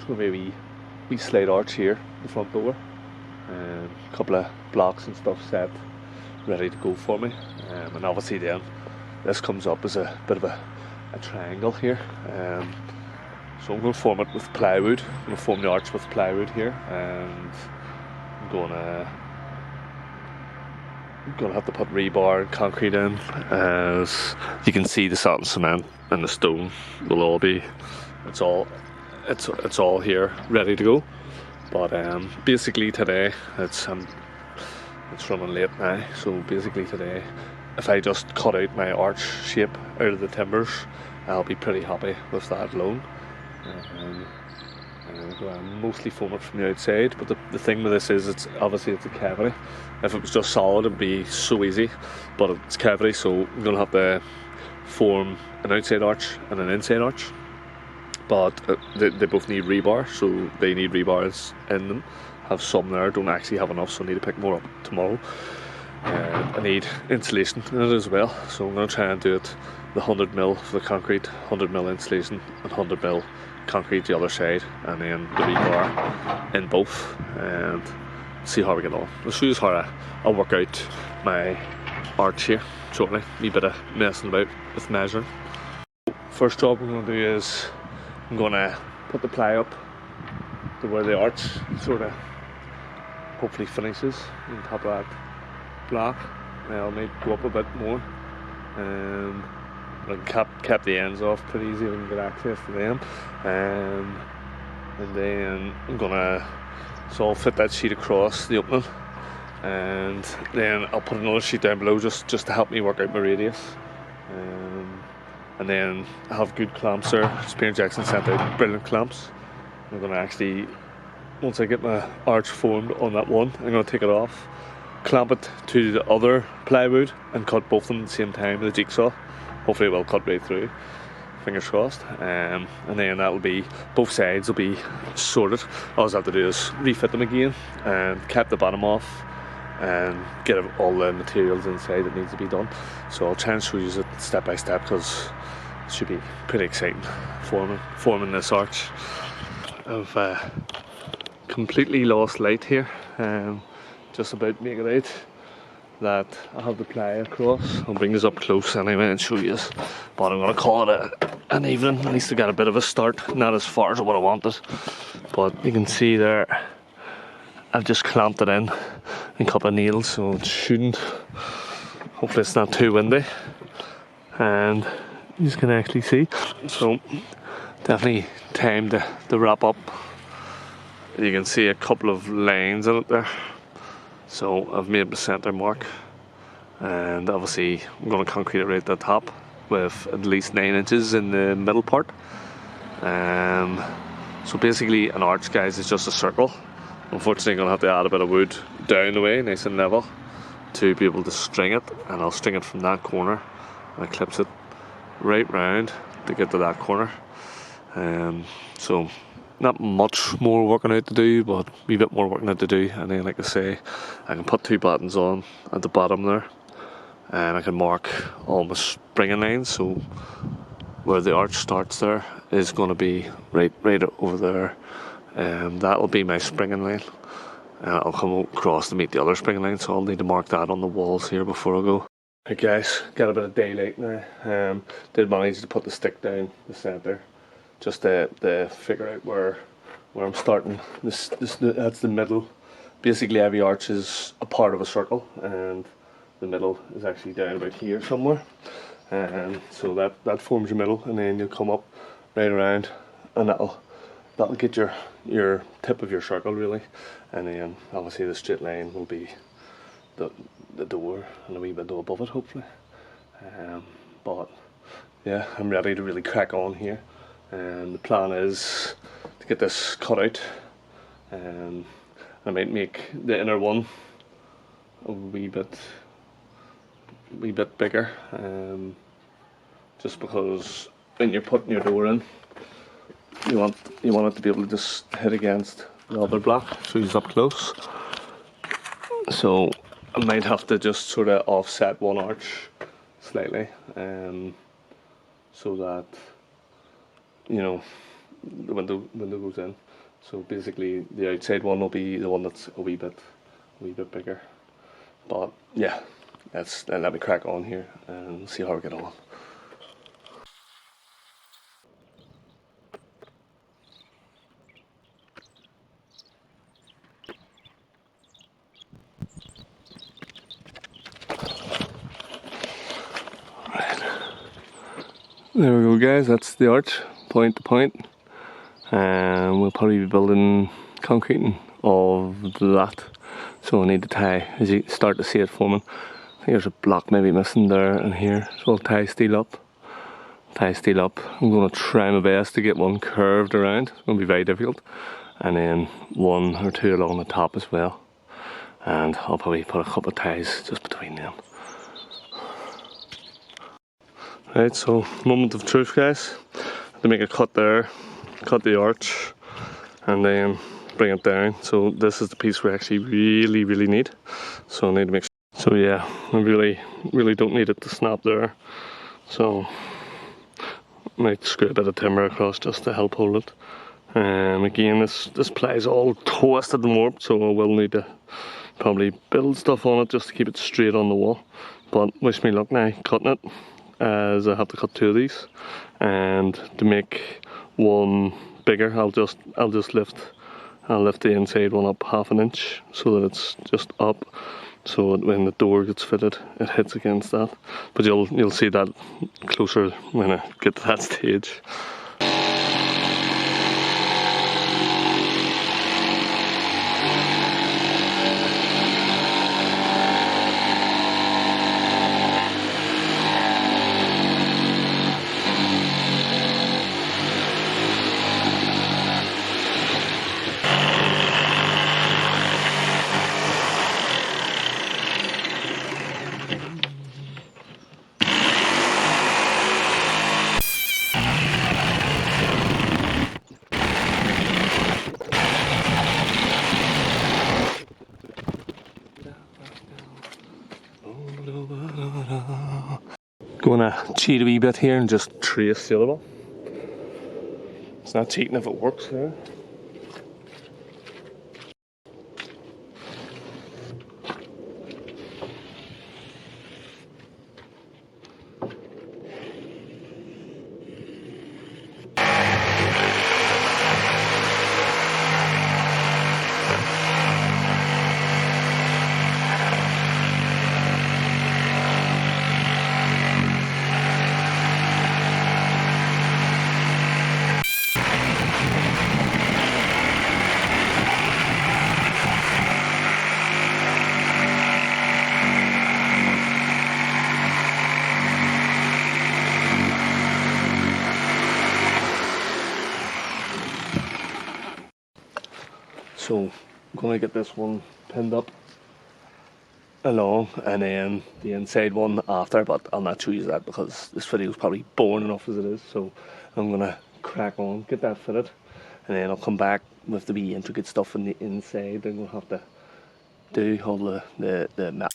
going to be a wee slide arch here, the front door. A couple of blocks and stuff set, ready to go for me. And obviously then, this comes up as a bit of a triangle here. So I'm going to form it with plywood. I'm going to form the arch with plywood here, and I'm going to have to put rebar and concrete in. As you can see, the salt and cement and the stone will all be, it's all here ready to go. But basically today it's running late now, so basically today, if I just cut out my arch shape out of the timbers, I'll be pretty happy with that alone. I'm mostly form it from the outside, but the thing with this is it's a cavity. If it was just solid, it'd be so easy, but it's cavity, so I'm going to have to form an outside arch and an inside arch. But they both need rebar, so they need rebars in them. Have some there, don't actually have enough, so I need to pick more up tomorrow. I need insulation in it as well, so I'm going to try and do it the 100mm for the concrete, 100mm insulation, and 100mm concrete the other side, and then the rebar in both, and see how we get on. I'll show you how I'll work out my arch here shortly. A wee bit of messing about with measuring. First job we're going to do is I'm going to put the ply up to where the arch sort of hopefully finishes on top of that block. Now I might go up a bit more, but I can cap the ends off pretty easy. I can get access to them, and then I'll fit that sheet across the opening, and then I'll put another sheet down below just to help me work out my radius. And then I have good clamps there. Spear & Jackson sent out brilliant clamps. I'm going to actually, once I get my arch formed on that one, I'm going to take it off, clamp it to the other plywood, and cut both of them at the same time with a jigsaw. Hopefully it will cut right through, fingers crossed. And then that'll be, both sides will be sorted. All I have to do is refit them again and cap the bottom off and get all the materials inside that needs to be done. So I'll try and show you it step by step, because it should be pretty exciting forming this arch. I've completely lost light here, just about to make it out that I have the ply across. I'll bring this up close anyway and show you this, but I'm going to call it an evening. At least I got a bit of a start, not as far as what I wanted, but you can see there I've just clamped it in a couple of nails, so it shouldn't, hopefully it's not too windy, and you just can actually see. So definitely time to wrap up. You can see a couple of lines in it there, so I've made the centre mark, and obviously I'm going to concrete it right at the top with at least 9 inches in the middle part. So basically an arch, guys, is just a circle. Unfortunately I'm going to have to add a bit of wood down the way, nice and level, to be able to string it, and I'll string it from that corner and I clips it right round to get to that corner. So not much more working out to do, but a wee bit more working out to do, and then like I say, I can put 2 buttons on at the bottom there, and I can mark all my springing lines, so where the arch starts there is going to be right over there. That'll be my springing line, and I'll come across to meet the other springing line, so I'll need to mark that on the walls here before I go. Hey guys, got a bit of daylight now. Did manage to put the stick down the centre, just to figure out where I'm starting. This that's the middle. Basically every arch is a part of a circle, and the middle is actually down about here somewhere. So that forms your middle, and then you'll come up right around, and that'll get your tip of your circle really, and then obviously the straight line will be the door and a wee bit above it hopefully. But yeah, I'm ready to really crack on here, and the plan is to get this cut out, and I might make the inner one a wee bit bigger, just because when you're putting your door in, you want it to be able to just hit against the other block. So he's up close, so I might have to just sort of offset one arch slightly, so that, you know, the window goes in. So basically the outside one will be the one that's a wee bit bigger. But yeah, let me crack on here and see how we get on. There we go, guys, that's the arch, point to point, and we'll probably be building concreting of that, so I need to tie, as you start to see it forming. I think there's a block maybe missing there and here, so I'll tie steel up. I'm going to try my best to get one curved around, it's going to be very difficult, and then one or two along the top as well, and I'll probably put a couple of ties just between them. Right, so moment of truth, guys. To make a cut there, cut the arch, and then bring it down. So this is the piece we actually really need. So I need to make sure. So yeah, I really don't need it to snap there. So I might screw a bit of timber across just to help hold it. Again, this ply is all twisted and warped, so I will need to probably build stuff on it just to keep it straight on the wall. But wish me luck now cutting it, as I have to cut two of these, and to make one bigger I'll lift the inside one up half an inch so that it's just up, so that when the door gets fitted it hits against that. But you'll see that closer when I get to that stage. Gonna cheat a wee bit here and just trace the other one. It's not cheating if it works there. So I'm going to get this one pinned up along, and then the inside one after, but I'll not show you that because this video is probably boring enough as it is. So I'm going to crack on, get that fitted, and then I'll come back with the wee intricate stuff on the inside. I'm going to have to do all the map.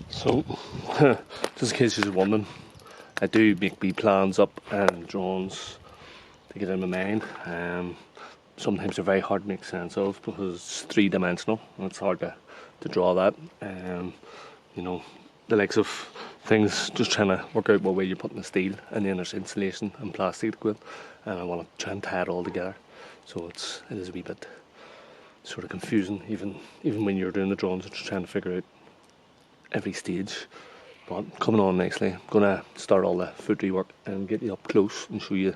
So, just in case you're wondering, I do make me plans up and drawings to get in my mind. Sometimes they're very hard to make sense of because it's three-dimensional and it's hard to draw that. You know, the likes of things, just trying to work out what way you're putting the steel, and then there's insulation and plastic to go in, and I want to try and tie it all together. So it is a wee bit sort of confusing, even when you're doing the drawings, just trying to figure out every stage. But coming on nicely. I'm gonna start all the footery work and get you up close and show you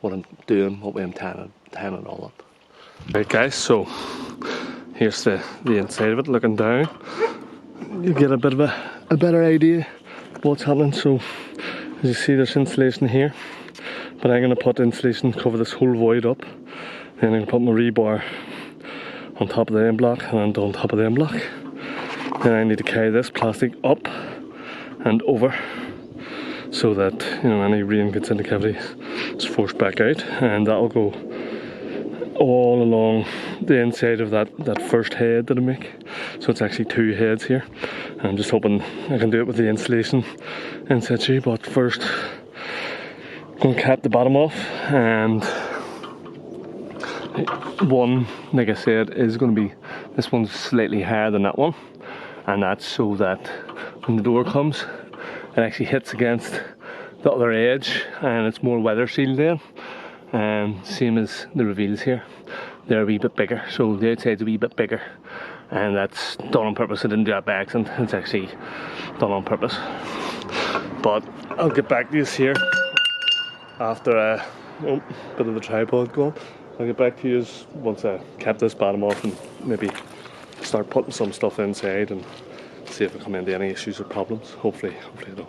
what I'm doing, what way I'm tying it all up. Right guys, so here's the inside of it, looking down. You get a bit of a better idea of what's happening. So as you see, there's insulation here, but I'm gonna put insulation, cover this whole void up, then I'm gonna put my rebar on top of the end block and on top of the end block. Then I need to carry this plastic up and over so that, you know, any rain gets in the cavity, it's forced back out, and that'll go all along the inside of that first head that I make. So it's actually 2 heads here. I'm just hoping I can do it with the insulation in situ, but first I'm going to cap the bottom off, and one, like I said, is going to be, this one's slightly higher than that one, and that's so that when the door comes it actually hits against the other edge and it's more weather sealed in. Same as the reveals here, they're a wee bit bigger, so the outside's a wee bit bigger, and that's done on purpose. I didn't do that by accident, it's actually done on purpose. But I'll get back to you here after a bit of the tripod going. I'll get back to you once I cap this bottom off and maybe start putting some stuff inside and see if I come into any issues or problems. Hopefully I don't.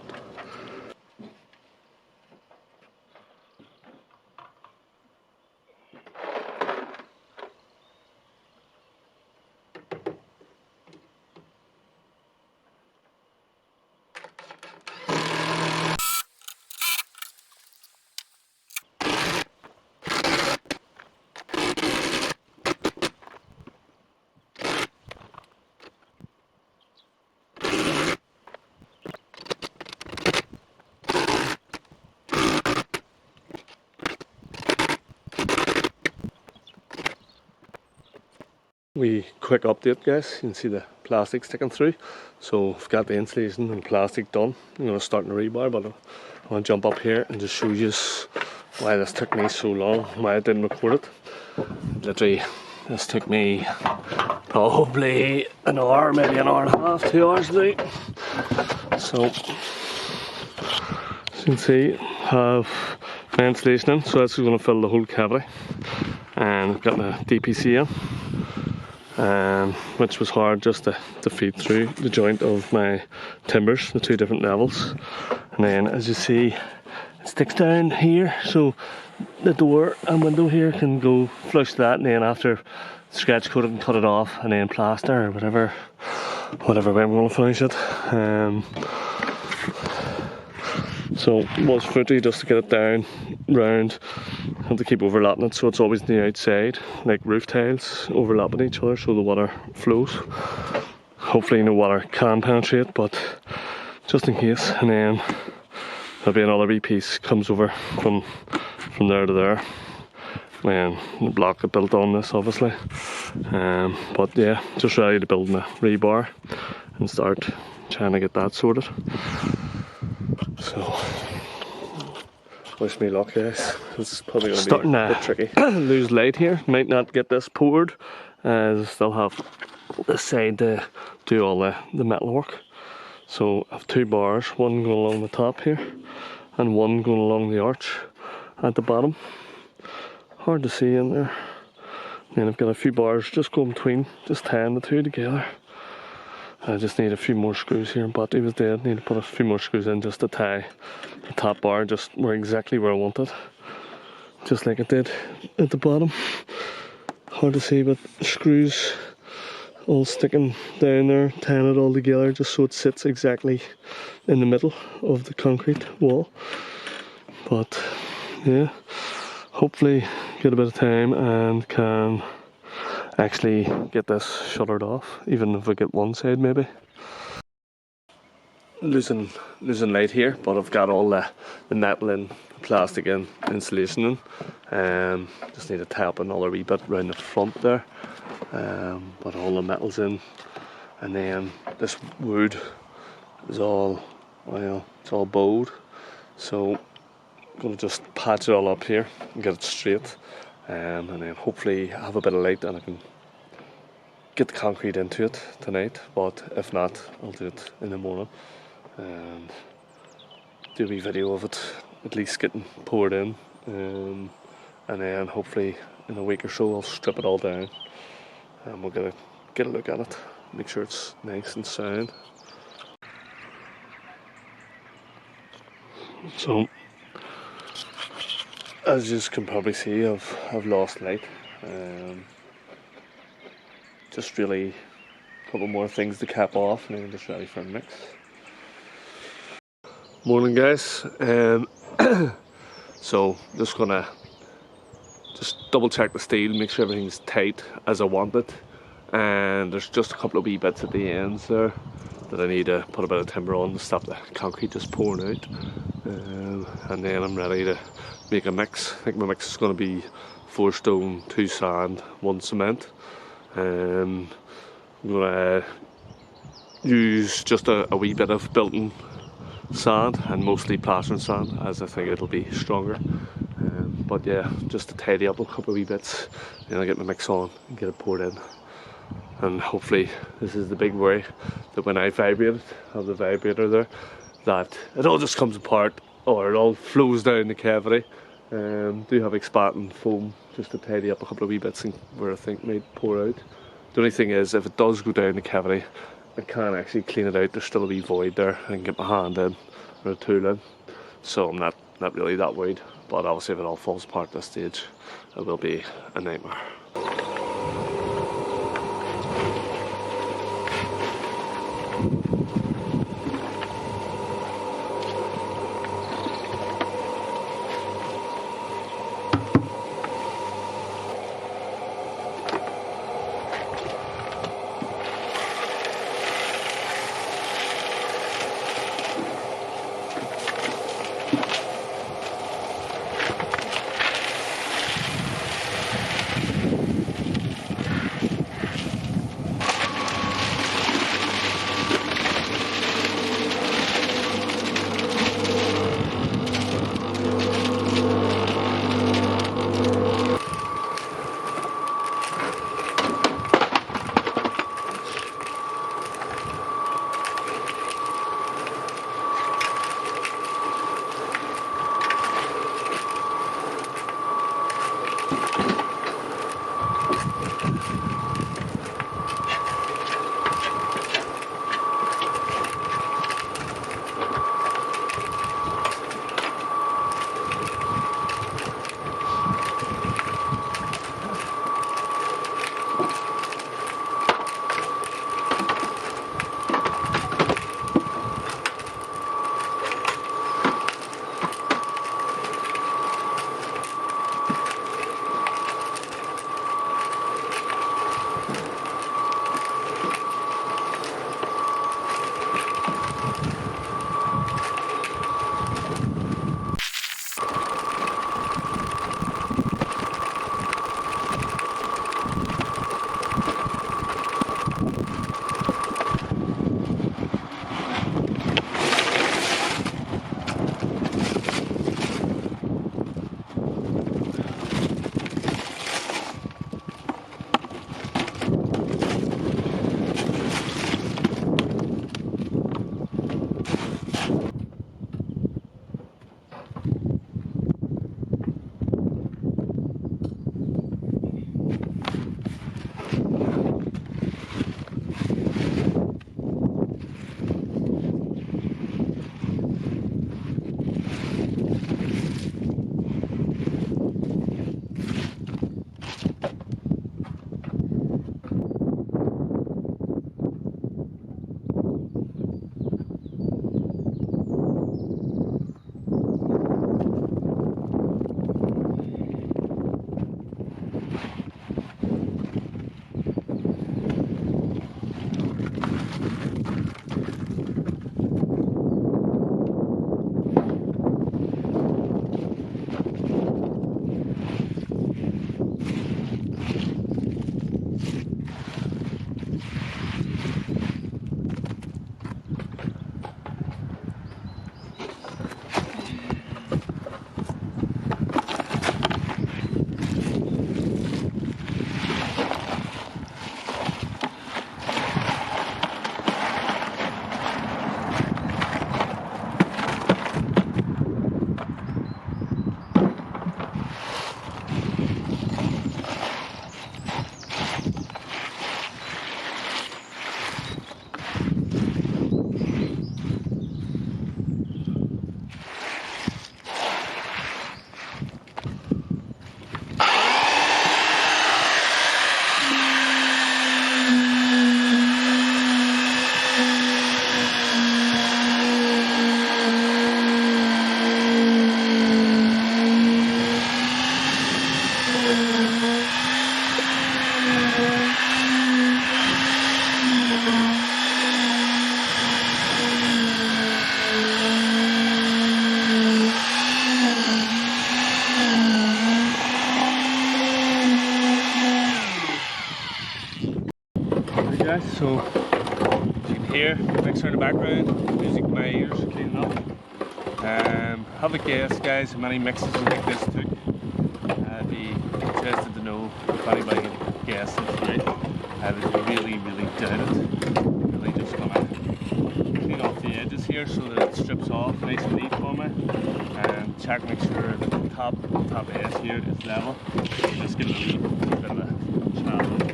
Wee quick update, guys. You can see the plastic sticking through. So I've got the insulation and plastic done. I'm going to start in the rebar, but I want to jump up here and just show you why this took me so long, why I didn't record it. Literally, this took me probably an hour, maybe an hour and a half, 2 hours to do. So, as you can see, I have my insulation in, so that's going to fill the whole cavity. And I've got my DPC in. Which was hard just to feed through the joint of my timbers, the 2 different levels. And then, as you see, it sticks down here, so the door and window here can go flush that, and then after scratch coat it and cut it off, and then plaster or whatever way I'm going to finish it. So it was fruity just to get it down round. Have to keep overlapping it so it's always on the outside, like roof tiles overlapping each other so the water flows. Hopefully no water can penetrate, but just in case. And then there'll be another wee piece comes over from there to there when the block got built on this, obviously. But yeah, just ready to build my rebar and start trying to get that sorted. So wish me luck, guys. It's probably going to be a bit tricky. Lose light here. Might not get this poured, as I still have this side to do all the metal work. So I have 2 bars, one going along the top here and one going along the arch at the bottom. Hard to see in there. Then I've got a few bars just going between, just tying the 2 together. I just need a few more screws here, but he was dead. Need to put a few more screws in just to tie the top bar just exactly where I want it, just like it did at the bottom. Hard to see, but screws all sticking down there, tying it all together just so it sits exactly in the middle of the concrete wall. But yeah, hopefully get a bit of time and can actually get this shuttered off, even if I get one side maybe. Losing light here, but I've got all the metal in, plastic in, insulation in. Just need to tie up another wee bit around the front there. But all the metal's in, and then this wood is all, well, it's all bowed. So I'm gonna just patch it all up here and get it straight. And then hopefully have a bit of light and I can get the concrete into it tonight, but if not, I'll do it in the morning and do a wee video of it at least getting poured in, and then hopefully in a week or so I'll strip it all down and we'll get a look at it, make sure it's nice and sound. So as you can probably see, I've lost light. just really a couple more things to cap off, and then just ready for a mix. Morning, guys. So just gonna double check the steel, make sure everything's tight as I want it, and there's just a couple of wee bits at the ends there that I need to put a bit of timber on to stop the concrete just pouring out, and then I'm ready to make a mix. I think my mix is going to be 4 stone, 2 sand, 1 cement. I'm going to use just a wee bit of built-in sand and mostly plastering sand, as I think it'll be stronger. But yeah, just to tidy up a couple of wee bits, then I'll get my mix on and get it poured in. And hopefully, this is the big worry, that when I vibrate it, have the vibrator there, that it all just comes apart or it all flows down the cavity. Do have expanding foam just to tidy up a couple of wee bits where I think might pour out. The only thing is, if it does go down the cavity, I can't actually clean it out. There's still a wee void there. I can get my hand in or a tool in, so I'm not really that worried. But obviously, if it all falls apart at this stage, it will be a nightmare. Guys, so as you can hear mixer in the background, music in my ears, cleaning up. Have a guess, guys, how many mixes I think this took. I'd be interested to know if anybody can guess it right. I would really doubt it. Really just gonna clean off the edges here so that it strips off nice and neat for me, and check, make sure that the top edge here is level. Just give it a bit of a challenge.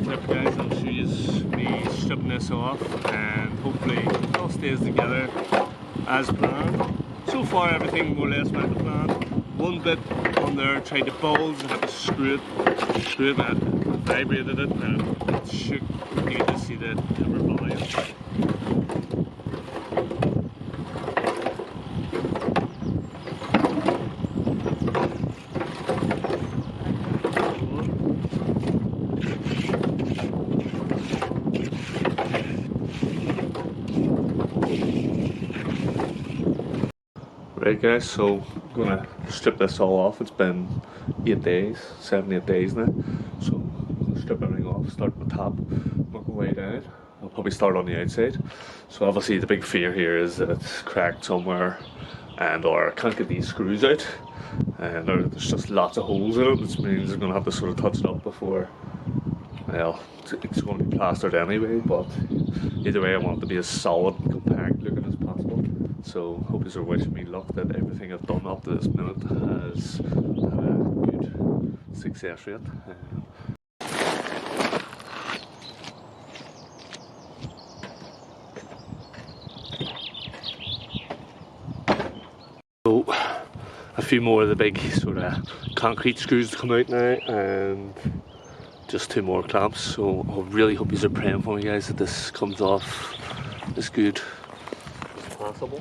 Clip, guys, I'll show you me stripping this off, and hopefully it all stays together as planned. So far everything more or less went to plan. One bit on there tried to bulge, I had to screw it, and vibrated it, and it shook. You can just see the timber volume. Right guys, so I'm gonna strip this all off. It's been 8 days, 7-8 days now. So I'm gonna strip everything off, start at the top, work my way down. I'll probably start on the outside. So obviously the big fear here is that it's cracked somewhere, and or I can't get these screws out, and there's just lots of holes in it, which means I'm gonna have to sort of touch it up before, well, it's going to be plastered anyway, but either way I want it to be as solid and compact looking as possible. So hope you're wishing me luck that everything I've done up to this minute has had a good success rate. So a few more of the big sort of concrete screws to come out now, and just 2 more clamps. So I really hope you're praying for me, guys, that this comes off as good as possible.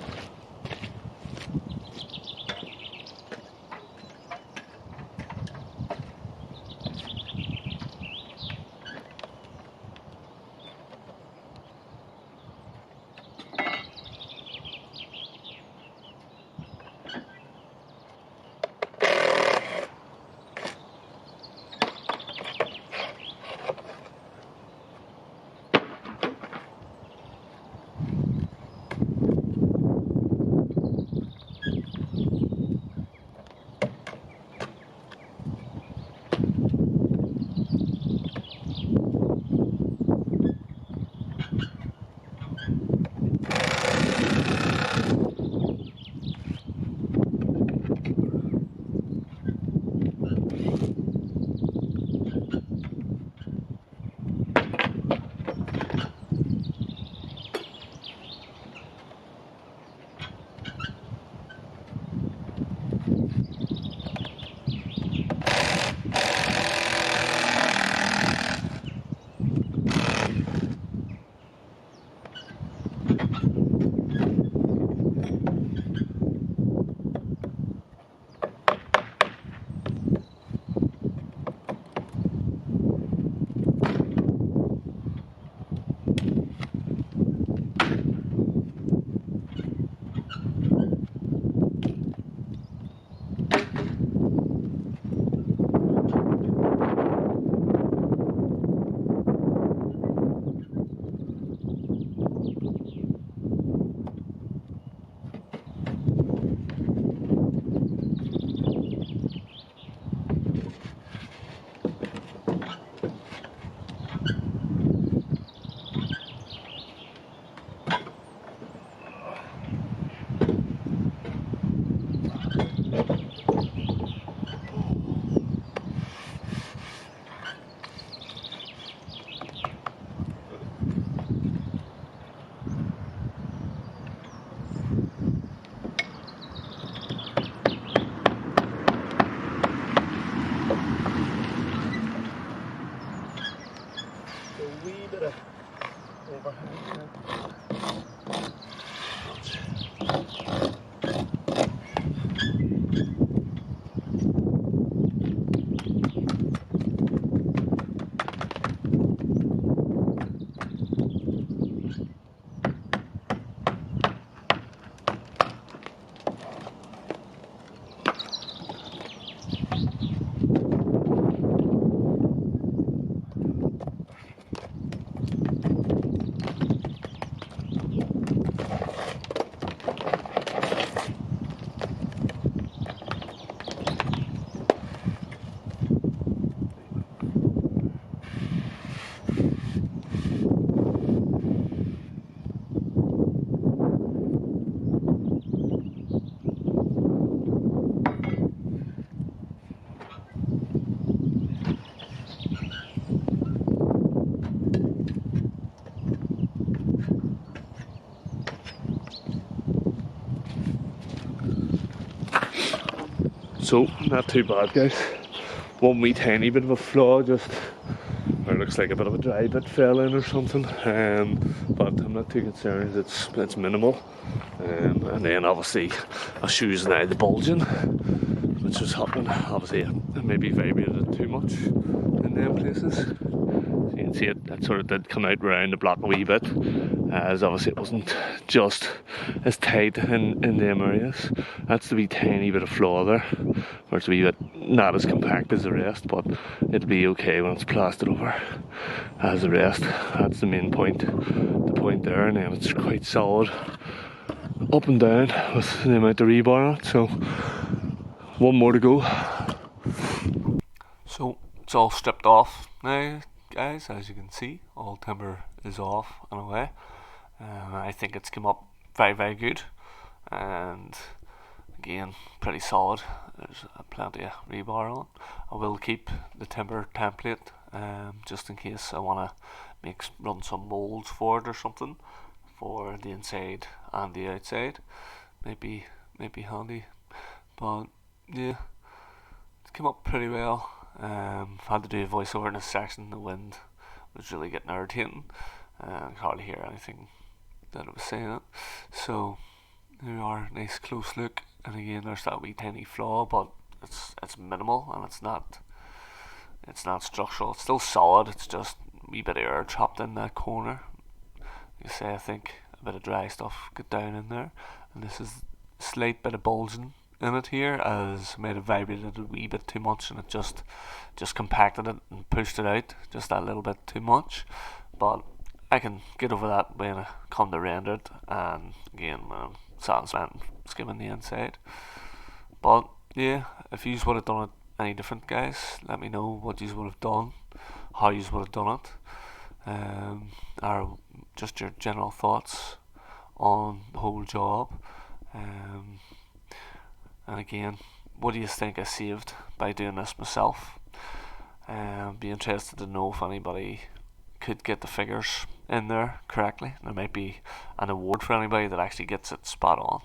So not too bad, guys. One wee tiny bit of a flaw, just where it looks like a bit of a dry bit fell in or something. But I'm not too concerned. It's minimal. And then obviously our shoes now the bulging, which was happening. Obviously it maybe vibrated too much in them places. So you can see it sort of did come out round the block a wee bit, as obviously it wasn't just as tight in them areas. That's the wee tiny bit of flaw there, where it's a wee bit not as compact as the rest, but it'll be okay when it's plastered over as the rest. That's the main point, the point there, and then it's quite solid up and down with the amount of rebar on it. So one more to go. So it's all stripped off now, guys. As you can see, all timber is off and away. I think it's come up very good, and again pretty solid. There's plenty of rebar on. I will keep the timber template just in case I want to run some molds for it or something for the inside and the outside. Maybe handy, but yeah, it's come up pretty well. Had to do a voiceover in this section. The wind was really getting irritating. I could hardly hear anything that it was saying. So there we are, nice close look. And again, there's that wee tiny flaw, but it's minimal and it's not structural. It's still solid. It's just a wee bit of air trapped in that corner. You say I think a bit of dry stuff got down in there, and this is a slight bit of bulging in it here, as might have vibrated a wee bit too much, and it just compacted it and pushed it out just that little bit too much. But I can get over that when I come to render it, and again when I'm sanding skimming the inside. But yeah, if you would have done it any different, guys, let me know what you would have done, how you would have done it, or just your general thoughts on the whole job. And again, what do you think I saved by doing this myself? Be interested to know if anybody could get the figures in there correctly. There might be an award for anybody that actually gets it spot on.